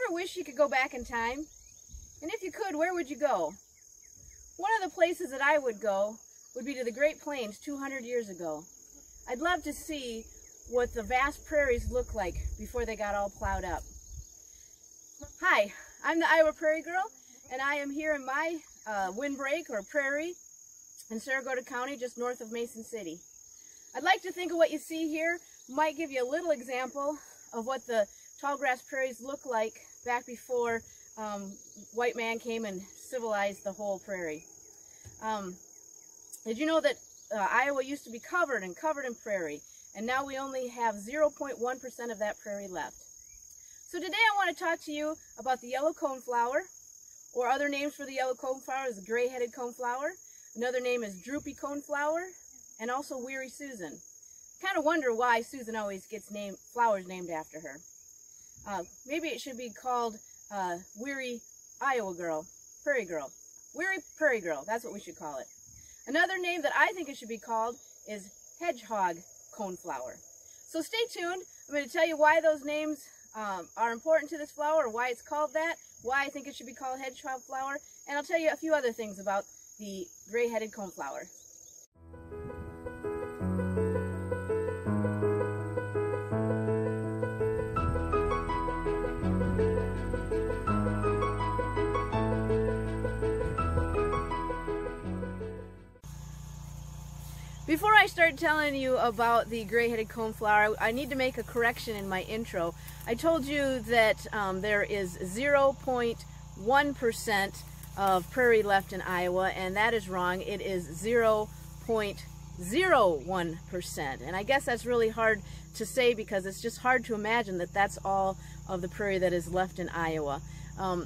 ever wish you could go back in time? And if you could, where would you go? One of the places that I would go would be to the Great Plains 200 years ago. I'd love to see what the vast prairies looked like before they got all plowed up. Hi, I'm the Iowa Prairie Girl, and I am here in my windbreak, or prairie, in Saragota County, just north of Mason City. I'd like to think of what you see here might give you a little example of what the tallgrass prairies look like back before white man came and civilized the whole prairie. Did you know that Iowa used to be covered in prairie, and now we only have 0.1% of that prairie left? So today I want to talk to you about the yellow coneflower, or other names for the yellow coneflower is the gray-headed coneflower. Another name is droopy coneflower, and also weary Susan. Kind of wonder why Susan always gets flowers named after her. Maybe it should be called weary Iowa girl, prairie girl. Weary prairie girl, that's what we should call it. Another name that I think it should be called is hedgehog coneflower. So stay tuned. I'm going to tell you why those names are important to this flower, why it's called that, why I think it should be called hedgehog flower, and I'll tell you a few other things about the gray-headed coneflower. Before I start telling you about the gray-headed coneflower, I need to make a correction in my intro. I told you that there is 0.1% of prairie left in Iowa, and that is wrong. It is 0.01%, and I guess that's really hard to say because it's just hard to imagine that that's all of the prairie that is left in Iowa.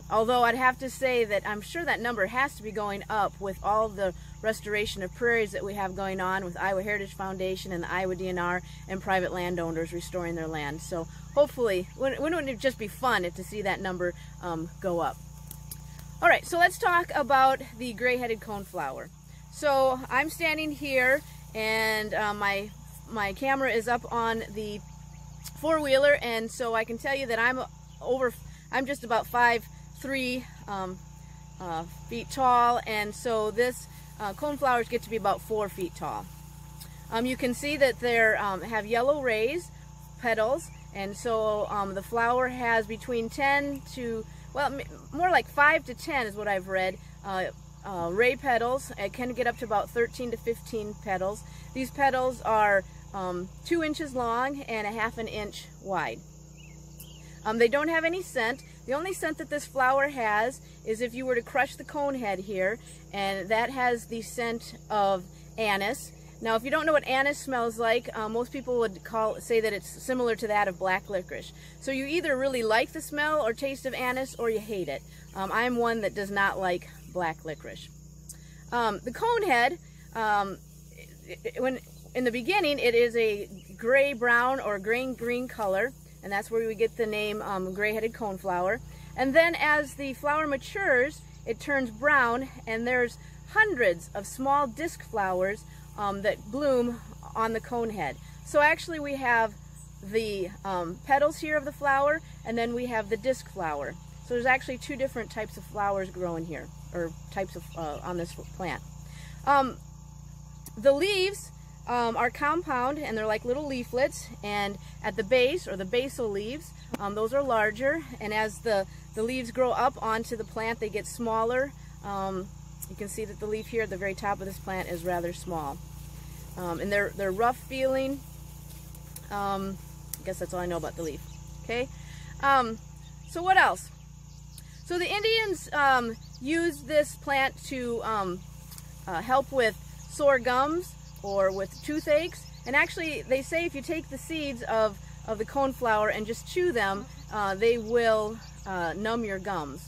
Although I'd have to say that I'm sure that number has to be going up with all the restoration of prairies that we have going on with Iowa Heritage Foundation and the Iowa DNR and private landowners restoring their land. So hopefully, wouldn't it just be fun to see that number go up? All right, so let's talk about the gray-headed coneflower. So I'm standing here, and my camera is up on the four-wheeler, and so I can tell you that I'm just about 5'3" feet tall, and so this coneflowers get to be about 4 feet tall. You can see that they have yellow rays petals, and so the flower has between 10 to, well, more like 5 to 10 is what I've read, ray petals. It can get up to about 13 to 15 petals. These petals are 2 inches long and a ½ inch wide. They don't have any scent. The only scent that this flower has is if you were to crush the cone head here, and that has the scent of anise. Now, if you don't know what anise smells like, most people would say that it's similar to that of black licorice. So you either really like the smell or taste of anise, or you hate it. I'm one that does not like black licorice. The cone head, in the beginning, it is a gray-brown or green color, and that's where we get the name gray-headed coneflower. And then as the flower matures, it turns brown, and there's hundreds of small disc flowers that bloom on the cone head. So actually we have the petals here of the flower, and then we have the disc flower. So there's actually 2 different types of flowers growing here, or types of on this plant. The leaves are compound, and they're like little leaflets, and at the base, or the basal leaves, those are larger, and as the leaves grow up onto the plant, they get smaller. You can see that the leaf here at the very top of this plant is rather small. And they're rough feeling. I guess that's all I know about the leaf. Okay. So what else? So the Indians used this plant to help with sore gums or with toothaches. And actually, they say if you take the seeds of the coneflower and just chew them, they will numb your gums.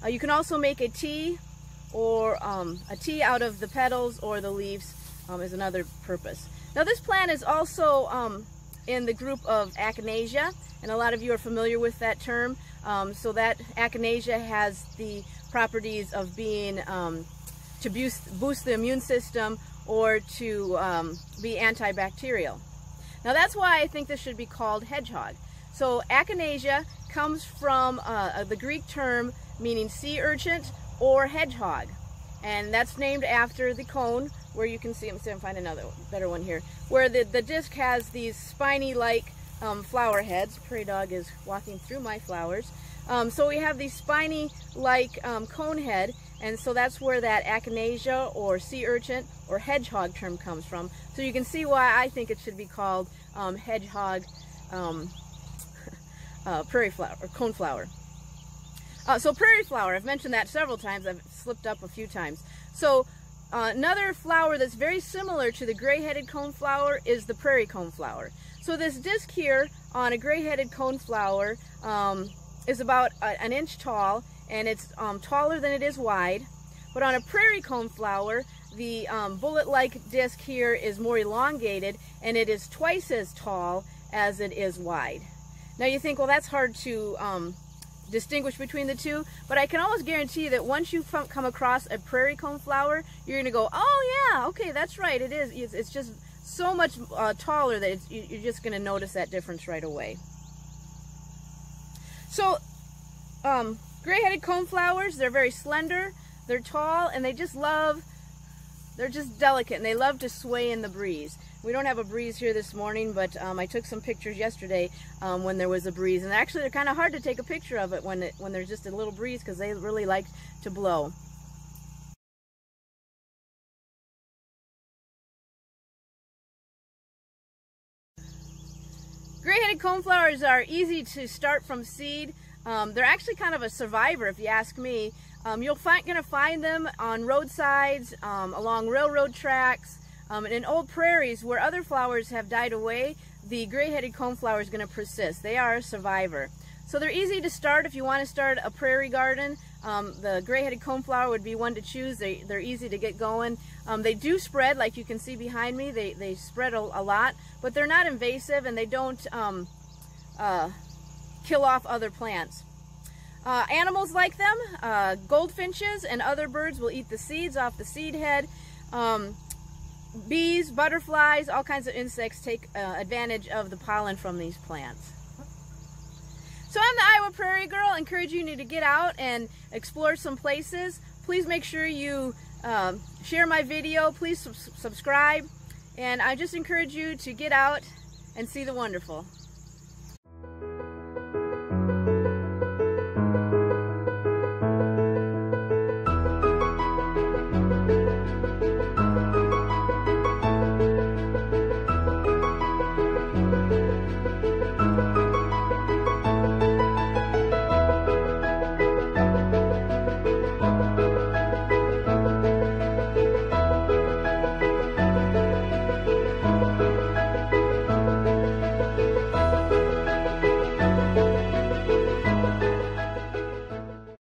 You can also make a tea, or a tea out of the petals or the leaves is another purpose. Now this plant is also in the group of Echinacea, and a lot of you are familiar with that term. So that Echinacea has the properties of being to boost the immune system, or to be antibacterial. Now that's why I think this should be called hedgehog. So Echinacea comes from the Greek term meaning sea urchin or hedgehog. And that's named after the cone, where you can see, I'm going to find another better one here, where the disc has these spiny-like flower heads. Prairie dog is walking through my flowers. So we have these spiny-like cone head, and so that's where that echinasia or sea urchin or hedgehog term comes from. So you can see why I think it should be called hedgehog prairie flower or coneflower. So prairie flower, I've mentioned that several times. I've slipped up a few times. So another flower that's very similar to the gray-headed coneflower is the prairie coneflower. So this disc here on a gray-headed coneflower is about an inch tall, and it's taller than it is wide. But on a prairie coneflower, the bullet-like disc here is more elongated, and it is twice as tall as it is wide. Now you think, well, that's hard to distinguish between the two, but I can almost guarantee you that once you come across a prairie coneflower, you're going to go, oh yeah, okay, that's right, it is. It's just so much taller that you're just going to notice that difference right away. So gray-headed coneflowers, they're very slender, they're tall, and they're just delicate, and they love to sway in the breeze. We don't have a breeze here this morning, but I took some pictures yesterday when there was a breeze, and actually they're kind of hard to take a picture of it when there's just a little breeze, because they really like to blow. Gray-headed coneflowers are easy to start from seed. They're actually kind of a survivor, if you ask me. You're going to find them on roadsides, along railroad tracks, and in old prairies where other flowers have died away. The gray-headed coneflower is going to persist. They are a survivor. So they're easy to start if you want to start a prairie garden. The gray-headed coneflower would be one to choose. They're easy to get going. They do spread, like you can see behind me. They spread a lot, but they're not invasive, and they don't kill off other plants. Animals like them. Goldfinches and other birds will eat the seeds off the seed head. Bees, butterflies, all kinds of insects take advantage of the pollen from these plants. So I'm the Iowa Prairie Girl. I encourage you to get out and explore some places. Please make sure you share my video. Please subscribe. And I just encourage you to get out and see the wonderful.